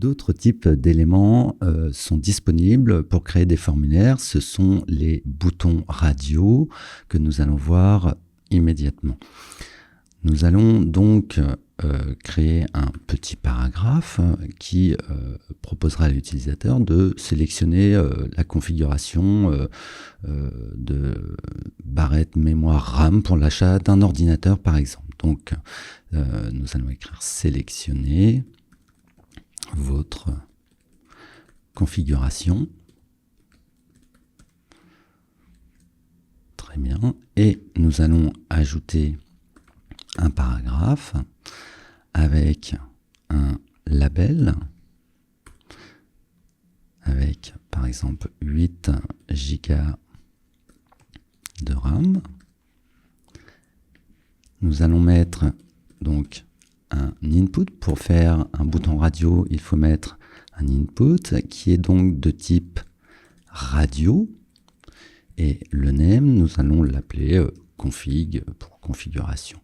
D'autres types d'éléments sont disponibles pour créer des formulaires. Ce sont les boutons radio que nous allons voir immédiatement. Nous allons donc créer un petit paragraphe qui proposera à l'utilisateur de sélectionner la configuration de barrette mémoire RAM pour l'achat d'un ordinateur par exemple. Donc nous allons écrire sélectionner votre configuration. Très bien. Et nous allons ajouter un paragraphe avec un label avec par exemple 8 Go de RAM. Nous allons mettre donc un input. Pour faire un bouton radio, il faut mettre un input qui est donc de type radio. Et le name, nous allons l'appeler config pour configuration.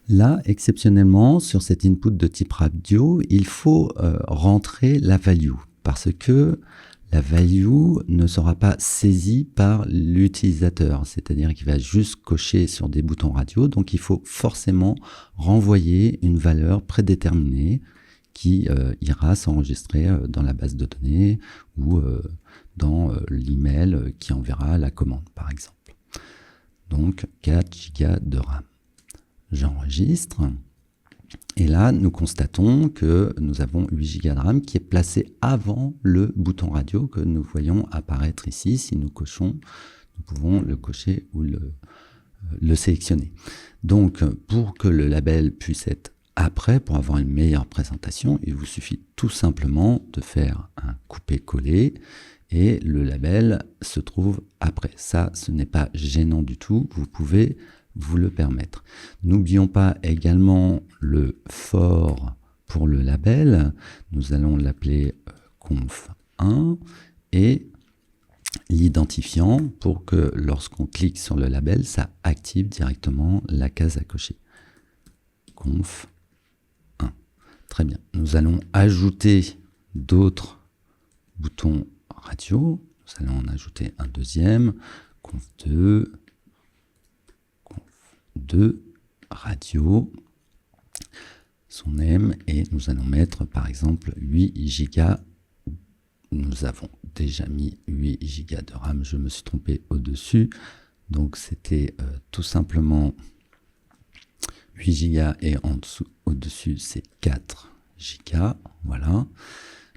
Là, exceptionnellement, sur cet input de type radio, il faut rentrer la value parce que la value ne sera pas saisie par l'utilisateur, c'est-à-dire qu'il va juste cocher sur des boutons radio, donc il faut forcément renvoyer une valeur prédéterminée qui ira s'enregistrer dans la base de données ou dans l'email qui enverra la commande, par exemple. Donc 4 Go de RAM. J'enregistre. Et là, nous constatons que nous avons 8 Go de RAM qui est placé avant le bouton radio que nous voyons apparaître ici. Si nous cochons, nous pouvons le cocher ou le sélectionner. Donc, pour que le label puisse être après, pour avoir une meilleure présentation, il vous suffit tout simplement de faire un coupé-coller et le label se trouve après. Ça, ce n'est pas gênant du tout. Vous pouvez vous le permettre. N'oublions pas également le for pour le label. Nous allons l'appeler conf1 et l'identifiant pour que lorsqu'on clique sur le label, ça active directement la case à cocher. Conf1. Très bien. Nous allons ajouter d'autres boutons radio. Nous allons en ajouter un deuxième. Conf2. De radio, son name, et nous allons mettre par exemple 8 Go. Nous avons déjà mis 8 Go de RAM, je me suis trompé au-dessus, donc c'était tout simplement 8 Go et en dessous, au-dessus c'est 4 Go, voilà.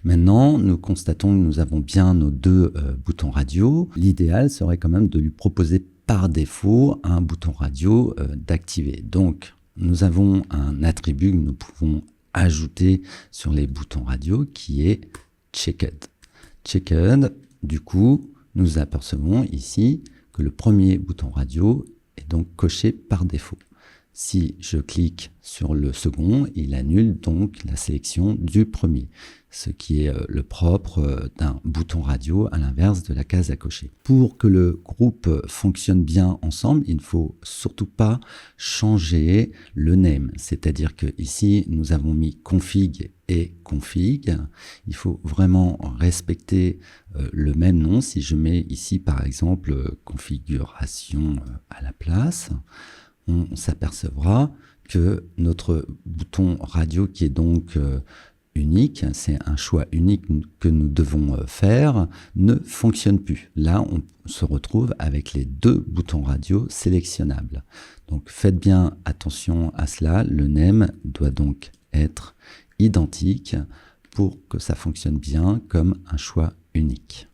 Maintenant, nous constatons que nous avons bien nos deux boutons radio. L'idéal serait quand même de lui proposer par défaut un bouton radio d'activer. Donc, nous avons un attribut que nous pouvons ajouter sur les boutons radio qui est checked. Checked, du coup, nous apercevons ici que le premier bouton radio est donc coché par défaut. Si je clique sur le second, il annule donc la sélection du premier, ce qui est le propre d'un bouton radio à l'inverse de la case à cocher. Pour que le groupe fonctionne bien ensemble, il ne faut surtout pas changer le name, c'est-à-dire que ici nous avons mis config et config. Il faut vraiment respecter le même nom. Si je mets ici par exemple configuration à la place, on s'apercevra que notre bouton radio qui est donc unique, c'est un choix unique que nous devons faire, ne fonctionne plus. Là, on se retrouve avec les deux boutons radio sélectionnables. Donc faites bien attention à cela, le name doit donc être identique pour que ça fonctionne bien comme un choix unique.